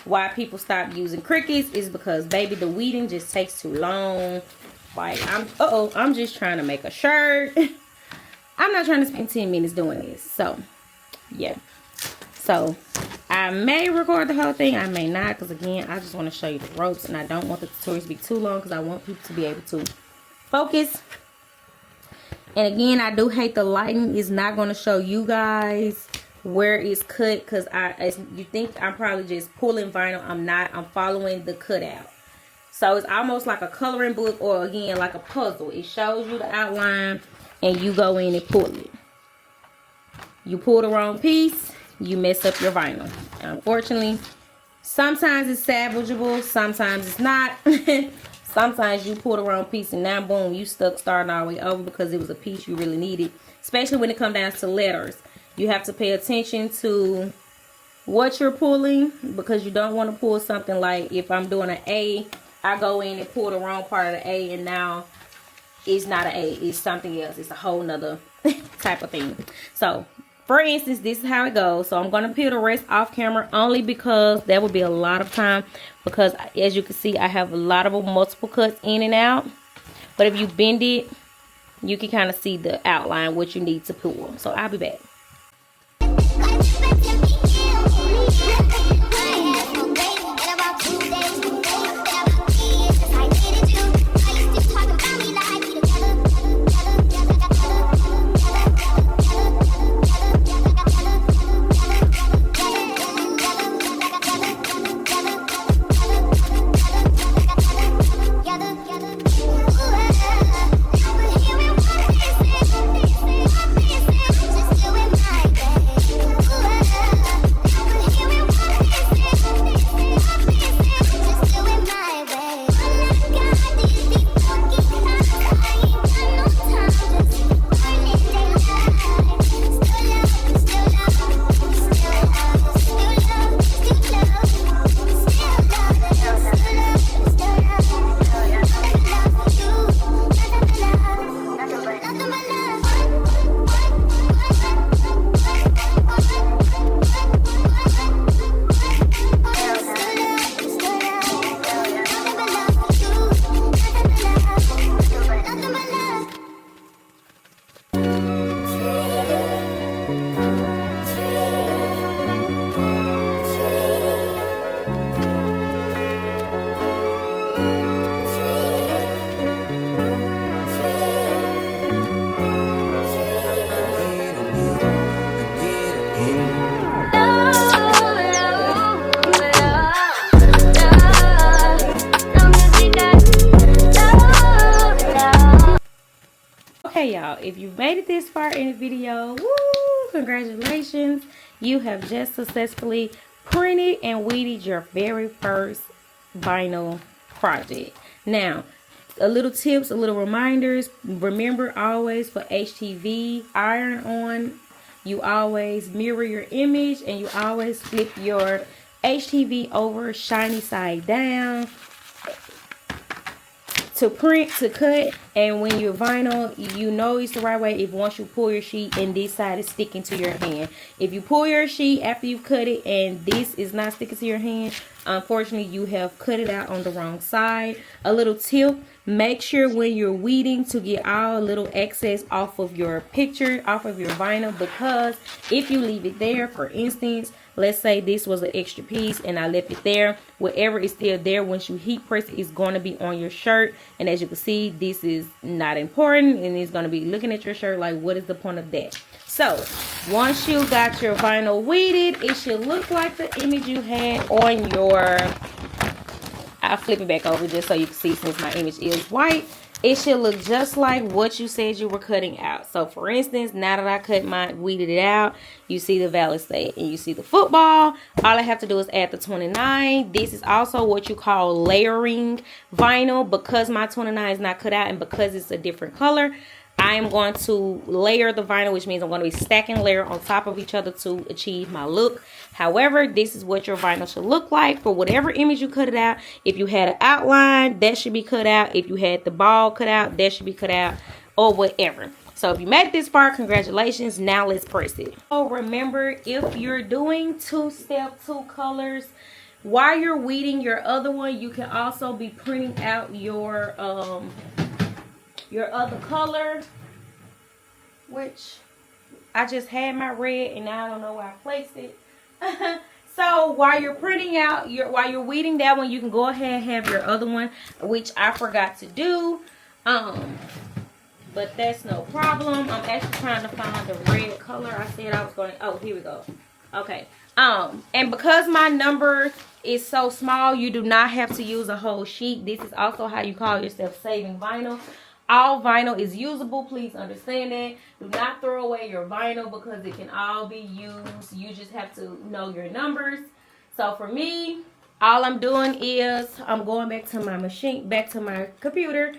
why people stop using Cricuts is because, baby, the weeding just takes too long. Like, I'm just trying to make a shirt. I'm not trying to spend 10 minutes doing this. So, yeah. So, I may record the whole thing. I may not, because, again, I just want to show you the ropes, and I don't want the tutorials to be too long, because I want people to be able to focus. And, again, I do hate the lighting is not going to show you guys where it's cut, because as you think I'm probably just pulling vinyl. I'm not. I'm following the cutout. So it's almost like a coloring book, or again like a puzzle. It shows you the outline and you go in and pull it. You pull the wrong piece, you mess up your vinyl. Unfortunately, sometimes it's salvageable, sometimes it's not. Sometimes you pull the wrong piece and now boom, you stuck starting all the way over because it was a piece you really needed. Especially when it comes down to letters. You have to pay attention to what you're pulling, because you don't want to pull something like, if I'm doing an A, I go in and pull the wrong part of the A, and now it's not an A, it's something else. It's a whole nother type of thing. So for instance, this is how it goes. So I'm going to peel the rest off camera, only because that would be a lot of time, because as you can see, I have a lot of multiple cuts in and out. But if you bend it, you can kind of see the outline, what you need to pull. So I'll be back. Okay, y'all, if you made it this far in the video, woo, congratulations. You have just successfully printed and weeded your very first vinyl project. Now, a little tips, a little reminders. Remember, always for HTV iron on, you always mirror your image, and you always flip your HTV over shiny side down to print, to cut. And when you're vinyl, you know it's the right way if once you pull your sheet and this side is sticking to your hand. If you pull your sheet after you've cut it and this is not sticking to your hand, unfortunately you have cut it out on the wrong side. A little tip, make sure when you're weeding to get all little excess off of your picture, off of your vinyl, because if you leave it there, for instance, let's say this was an extra piece and I left it there, whatever is still there, once you heat press it, is going to be on your shirt. And as you can see, this is not important, and it's going to be looking at your shirt like, what is the point of that? So once you got your vinyl weeded, it should look like the image you had on your, I'll flip it back over just so you can see, since my image is white. It should look just like what you said you were cutting out. So for instance, now that I cut mine, weeded it out, you see the valid state and you see the football. All I have to do is add the 29. This is also what you call layering vinyl. Because my 29 is not cut out and because it's a different color, I am going to layer the vinyl, which means I'm going to be stacking layer on top of each other to achieve my look. However, this is what your vinyl should look like for whatever image you cut it out. If you had an outline, that should be cut out. If you had the ball cut out, that should be cut out, or whatever. So if you made it this far, congratulations. Now let's press it. So remember, if you're doing two-step, two colors, while you're weeding your other one, you can also be printing out your other color, which I just had my red and now I don't know where I placed it. So while you're printing out while you're weeding that one, you can go ahead and have your other one, which I forgot to do. but that's no problem. I'm actually trying to find the red color. I said I was going to, oh, here we go. Okay. And because my number is so small, you do not have to use a whole sheet. This is also how you call yourself saving vinyl. All vinyl is usable. Please understand that. Do not throw away your vinyl because it can all be used. You just have to know your numbers. So for me, all I'm doing is I'm going back to my machine, back to my computer.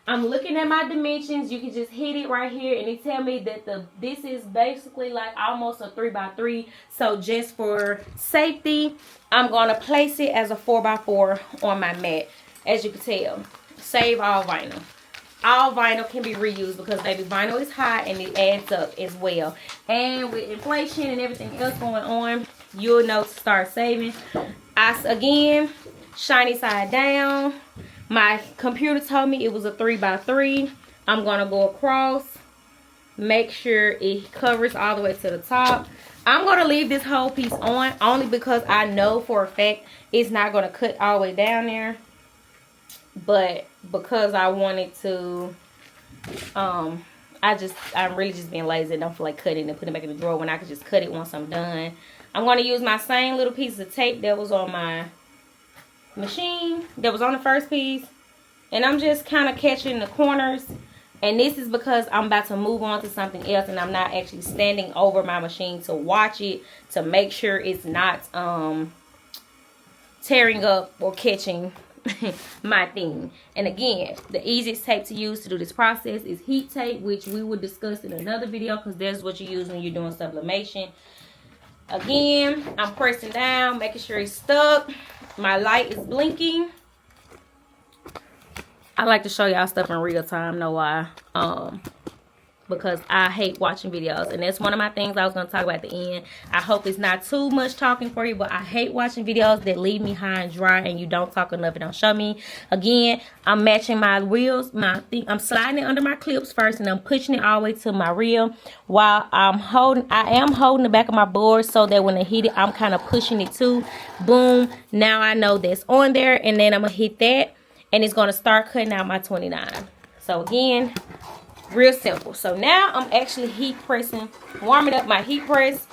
I'm looking at my dimensions. You can just hit it right here and it tell me that this is basically like almost a 3x3. So just for safety, I'm going to place it as a 4x4 on my mat. As you can tell, save all vinyl. All vinyl can be reused because baby, vinyl is high and it adds up as well. And with inflation and everything else going on, you'll know to start saving. Again, shiny side down. My computer told me it was a 3x3. I'm going to go across. Make sure it covers all the way to the top. I'm going to leave this whole piece on only because I know for a fact it's not going to cut all the way down there. But because I wanted to, I'm really just being lazy. I don't feel like cutting and putting it back in the drawer when I could just cut it once I'm done. I'm going to use my same little piece of tape that was on my machine, that was on the first piece, and I'm just kind of catching the corners. And this is because I'm about to move on to something else and I'm not actually standing over my machine to watch it to make sure it's not tearing up or catching my thing. And again, the easiest tape to use to do this process is heat tape, which we will discuss in another video because that's what you use when you're doing sublimation. Again, I'm pressing down, making sure it's stuck. My light is blinking. I like to show y'all stuff in real time. Know why? Because I hate watching videos, and that's one of my things I was going to talk about at the end. I hope it's not too much talking for you, but I hate watching videos that leave me high and dry and you don't talk enough and don't show me. Again, I'm matching my wheels. I'm sliding it under my clips first, and I'm pushing it all the way to my reel while I am holding the back of my board so that when I hit it, I'm kind of pushing it too. Boom. Now I know that's on there, and then I'm going to hit that, and it's going to start cutting out my 29. So again, real simple. So now I'm actually heat pressing, warming up my heat press,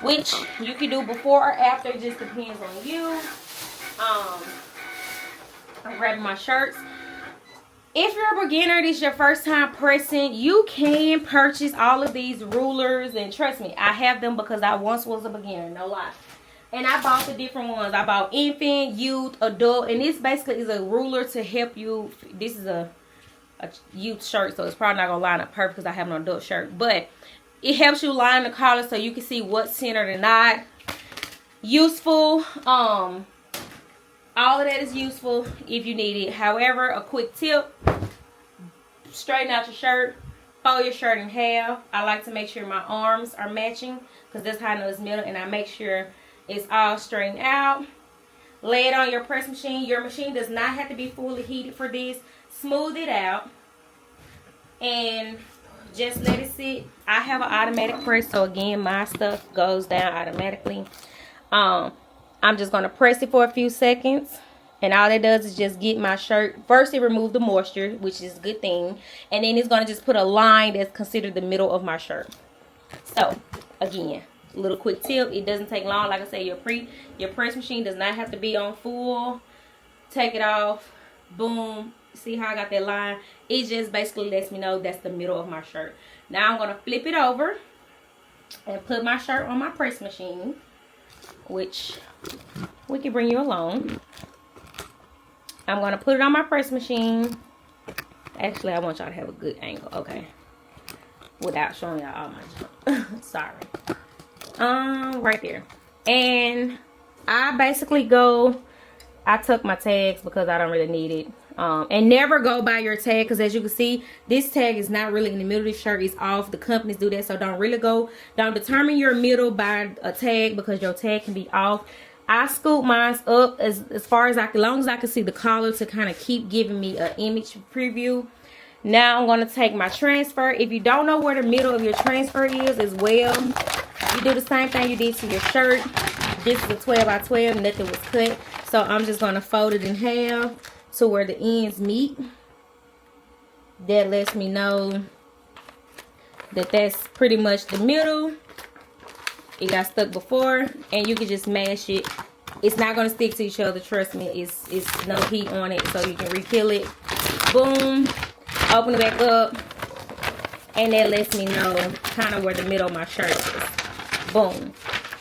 which you can do before or after. It just depends on you. I'm grabbing my shirts. If you're a beginner, this is your first time pressing, you can purchase all of these rulers, and trust me, I have them because I once was a beginner, no lie. And I bought the different ones. I bought infant, youth, adult, and this basically is a ruler to help you. This is a youth shirt, so it's probably not gonna line up perfect because I have an adult shirt, but it helps you line the collar so you can see what's centered and not. Useful. All of that is useful if you need it. However, a quick tip: straighten out your shirt, fold your shirt in half. I like to make sure my arms are matching because that's how I know it's metal, and I make sure it's all straightened out. Lay it on your press machine. Your machine does not have to be fully heated for this. Smooth it out and just let it sit. I have an automatic press, so again, my stuff goes down automatically. I'm just going to press it for a few seconds, and all it does is just get my shirt. First, it removes the moisture, which is a good thing, and then it's going to just put a line that's considered the middle of my shirt. So again, little quick tip: it doesn't take long. Like I say, your press machine does not have to be on full. Take it off, boom. See how I got that line? It just basically lets me know that's the middle of my shirt. Now I'm going to flip it over and put my shirt on my press machine, which we can bring you along. I'm going to put it on my press machine. Actually, I want y'all to have a good angle. Okay. Without showing y'all all my junk. Sorry. Right there. And I basically I took my tags because I don't really need it. And never go by your tag, because as you can see, this tag is not really in the middle of the shirt. It's off. The companies do that, so don't determine your middle by a tag because your tag can be off. I scoop mine up as far as long as I can see the collar to kind of keep giving me an image preview. Now I'm going to take my transfer. If you don't know where the middle of your transfer is as well, you do the same thing you did to your shirt. This is a 12x12. Nothing was cut, so I'm just going to fold it in half to where the ends meet. that lets me know that that's pretty much the middle. It got stuck before, and you can just mash it. It's not gonna stick to each other, trust me. It's no heat on it, so you can refill it. Boom, open it back up, and that lets me know kind of where the middle of my shirt is. Boom.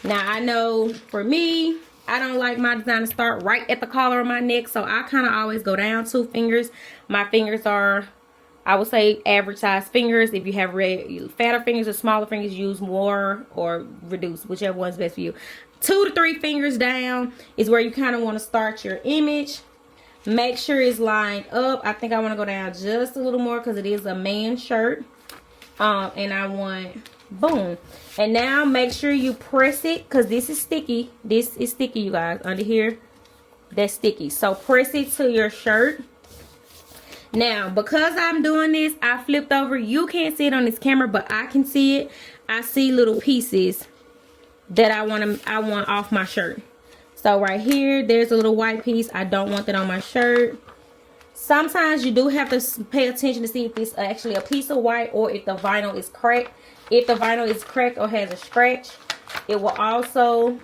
Now I know for me, I don't like my design to start right at the collar of my neck, so I kind of always go down 2 fingers. My fingers are, I would say, average size fingers. If you have fatter fingers or smaller fingers, use more or reduce, whichever one's best for you. 2 to 3 fingers down is where you kind of want to start your image. Make sure it's lined up. I think I want to go down just a little more because it is a man's shirt. And I want, boom. And now make sure you press it because this is sticky. This is sticky, you guys. Under here, that's sticky. So press it to your shirt. Now, because I'm doing this, I flipped over. You can't see it on this camera, but I can see it. I see little pieces that I want off my shirt. So right here, there's a little white piece. I don't want that on my shirt. Sometimes you do have to pay attention to see if it's actually a piece of white or if the vinyl is cracked. If the vinyl is cracked or has a scratch, it will also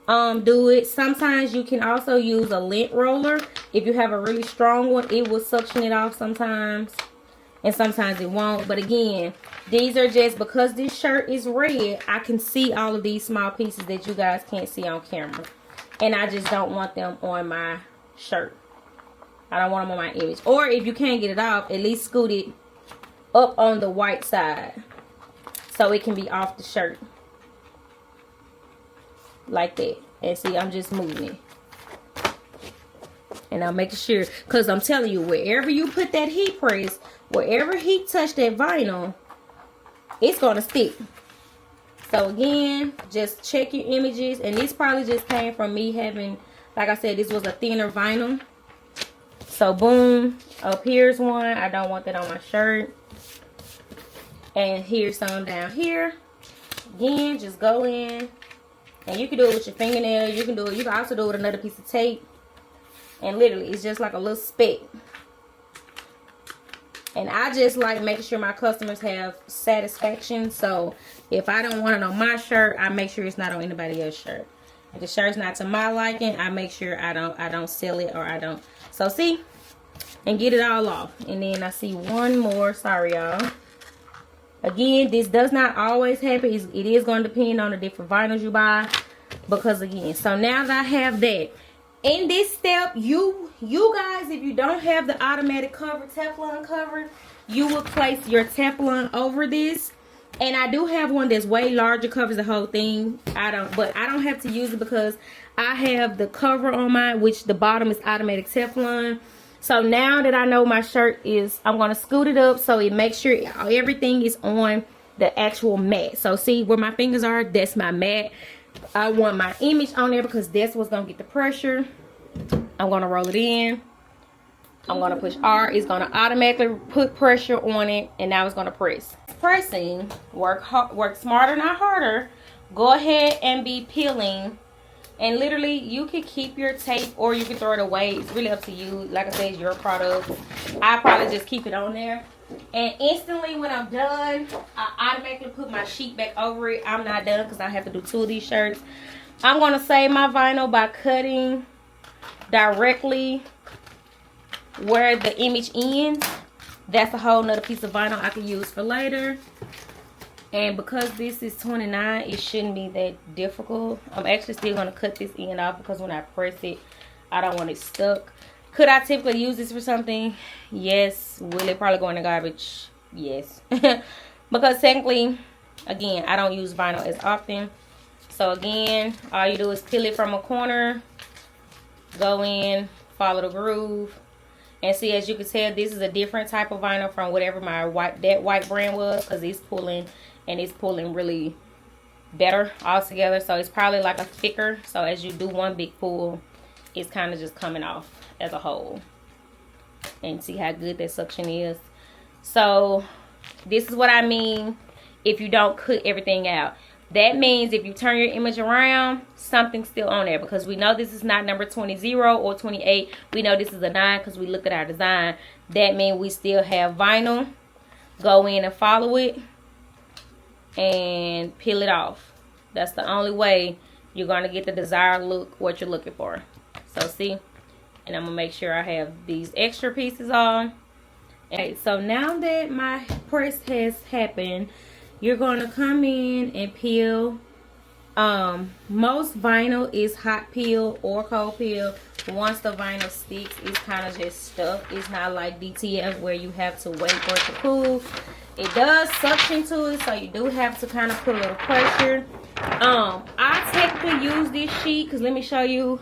do it. Sometimes you can also use a lint roller. If you have a really strong one, it will suction it off sometimes, and sometimes it won't. But again, these are just because this shirt is red, I can see all of these small pieces that you guys can't see on camera, and I just don't want them on my shirt. I don't want them on my image. Or if you can't get it off, at least scoot it up on the white side so it can be off the shirt. Like that. And see, I'm just moving it. And I'm making sure, because I'm telling you, wherever you put that heat press, wherever heat touch that vinyl, it's going to stick. So again, just check your images. And this probably just came from me having, like I said, this was a thinner vinyl. So boom, up here's one. I don't want that on my shirt. And here's some down here. Again, just go in. And you can do it with your fingernail. You can do it. You can also do it with another piece of tape. And literally, it's just like a little speck. And I just like making sure my customers have satisfaction. So if I don't want it on my shirt, I make sure it's not on anybody else's shirt. If the shirt's not to my liking, I make sure I don't sell it, or I don't. So see, and get it all off. And then I see one more. Sorry, y'all. Again, this does not always happen. It is going to depend on the different vinyls you buy. Because again, so now that I have that, in this step, you guys, if you don't have the automatic cover, Teflon cover, you will place your Teflon over this. And I do have one that's way larger, covers the whole thing. But I don't have to use it because I have the cover on mine, which the bottom is automatic Teflon. So now that I know my shirt is, I'm going to scoot it up so it makes sure everything is on the actual mat. So see where my fingers are? That's my mat. I want my image on there because that's what's going to get the pressure. I'm going to roll it in. I'm going to push R. It's going to automatically put pressure on it. And now it's going to press. Pressing, work smarter, not harder. Go ahead and be peeling. And literally, you can keep your tape or you can throw it away. It's really up to you. Like I said, it's your product. I probably just keep it on there. And instantly when I'm done, I automatically put my sheet back over it. I'm not done because I have to do 2 of these shirts. I'm going to save my vinyl by cutting directly where the image ends. That's a whole nother piece of vinyl I can use for later. And because this is 29, it shouldn't be that difficult. I'm actually still going to cut this end off because when I press it, I don't want it stuck. Could I typically use this for something? Yes. Will it probably go in the garbage? Yes. Because technically, again, I don't use vinyl as often. So again, all you do is peel it from a corner. Go in, follow the groove. And see, as you can tell, this is a different type of vinyl from whatever my that white brand was. Because it's pulling, and it's pulling really better altogether. So it's probably like a thicker. So as you do one big pull, it's kind of just coming off as a whole. And see how good that suction is. So this is what I mean if you don't cut everything out. That means if you turn your image around, something's still on there, because we know this is not number 20 or 28. We know this is a 9 because we looked at our design. That means we still have vinyl. Go in and follow it and peel it off. That's the only way you're going to get the desired look, what you're looking for. So see, and I'm going to make sure I have these extra pieces on. Okay, so now that my press has happened, you're going to come in and peel. Most vinyl is hot peel or cold peel. Once the vinyl sticks, it's kind of just stuck. It's not like DTF where you have to wait for it to cool. It does suction to it, so you do have to kind of put a little pressure. I technically use this sheet because let me show you.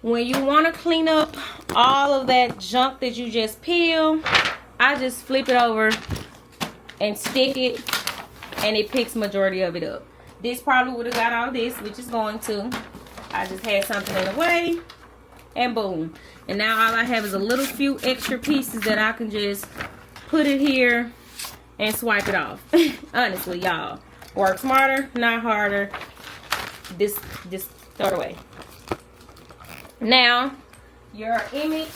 When you want to clean up all of that junk that you just peeled, I just flip it over and stick it, and it picks majority of it up. This probably would have got all this, which is going to. I just had something in the way, and boom. And now all I have is a little few extra pieces that I can just put it here and swipe it off. Honestly, y'all, work smarter, not harder. Just throw it away. Now your image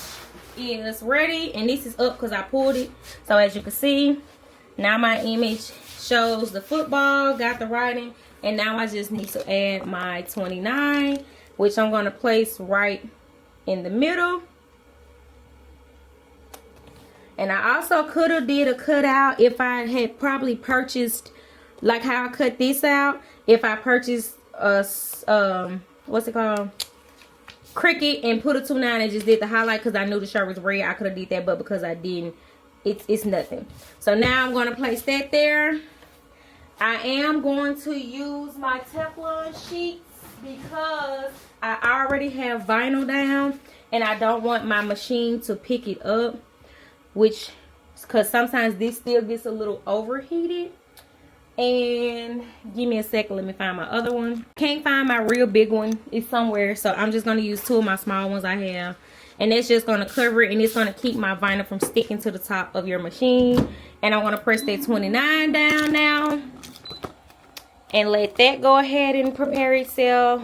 is ready, and this is up because I pulled it. So as you can see, now my image shows the football, got the writing, and now I just need to add my 29, which I'm going to place right in the middle. And I also could have did a cutout if I had probably purchased, like how I cut this out, if I purchased a what's it called, Cricut, and put a 29 and just did the highlight because I knew the shirt was red. I could have did that, but because I didn't, it's nothing. So now I'm going to place that there. I am going to use my Teflon sheets because I already have vinyl down, and I don't want my machine to pick it up, which, because sometimes this still gets a little overheated. And give me a second, let me find my other one. Can't find my real big one, it's somewhere, so I'm just going to use 2 of my small ones I have, and it's just going to cover it, and it's going to keep my vinyl from sticking to the top of your machine. And I'm going to press that 29 down now and let that go ahead and prepare itself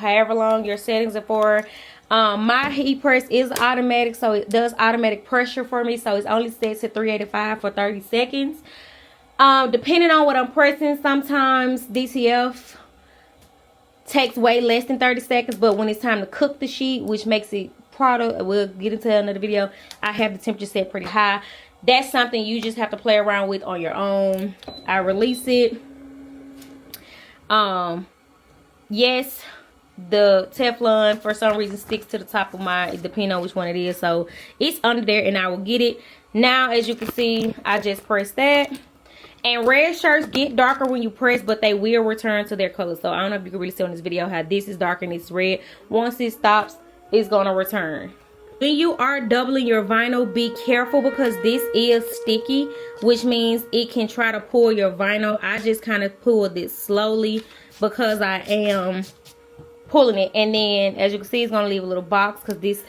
however long your settings are for. My heat press is automatic, so it does automatic pressure for me, so it's only set to 385 for 30 seconds. Depending on what I'm pressing, sometimes DTF takes way less than 30 seconds, but when it's time to cook the sheet, which makes it product, we'll get into another video, I have the temperature set pretty high. That's something you just have to play around with on your own. I release it. Yes, the Teflon for some reason sticks to the top of my, depending on which one it is, so it's under there and I will get it. Now as you can see, I just pressed that. And red shirts get darker when you press, but they will return to their color. So I don't know if you can really see on this video how this is dark and it's red. Once it stops, it's going to return. When you are doubling your vinyl, be careful because this is sticky, which means it can try to pull your vinyl. I just kind of pulled it slowly because I am pulling it. And then as you can see, it's going to leave a little box because this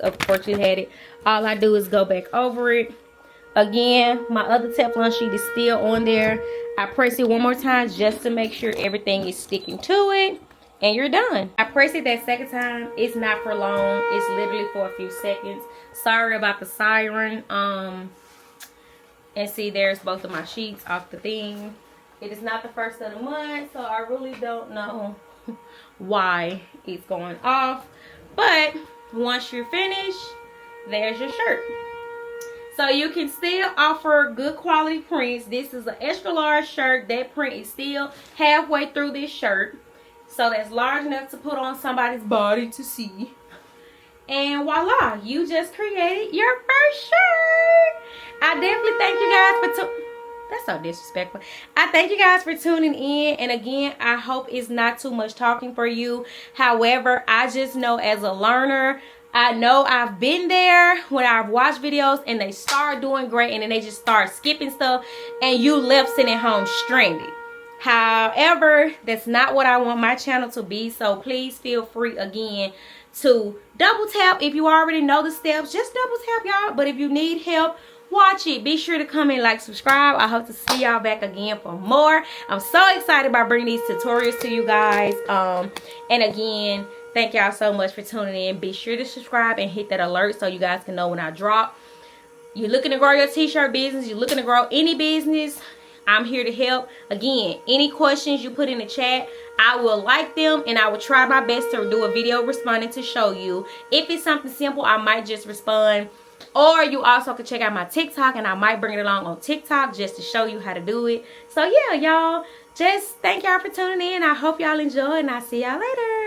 of course you had it. All I do is go back over it. Again, my other Teflon sheet is still on there. I press it one more time just to make sure everything is sticking to it. And you're done. I press it that second time. It's not for long. It's literally for a few seconds. Sorry about the siren. And see, there's both of my sheets off the thing. It is not the first of the month, so I really don't know why it's going off. But once you're finished, there's your shirt. So you can still offer good quality prints. This is an extra large shirt. That print is still halfway through this shirt. So that's large enough to put on somebody's body to see. And voila, you just created your first shirt. I definitely thank you guys for that's so disrespectful. I thank you guys for tuning in. And again, I hope it's not too much talking for you. However, I just know as a learner, I know I've been there when I've watched videos and they start doing great and then they just start skipping stuff and you left sitting at home stranded. However, that's not what I want my channel to be. So please feel free again to double tap if you already know the steps. Just double tap, y'all. But if you need help watch it. Be sure to comment, like, subscribe. I hope to see y'all back again for more. I'm so excited about bringing these tutorials to you guys. And again, thank y'all so much for tuning in. Be sure to subscribe and hit that alert so you guys can know when I drop. You're looking to grow your t-shirt business, you're looking to grow any business, I'm here to help. Again, any questions you put in the chat, I will like them and I will try my best to do a video responding to show you. If it's something simple, I might just respond. Or you also can check out my TikTok and I might bring it along on TikTok just to show you how to do it. So yeah, y'all, just thank y'all for tuning in. I hope y'all enjoy and I'll see y'all later.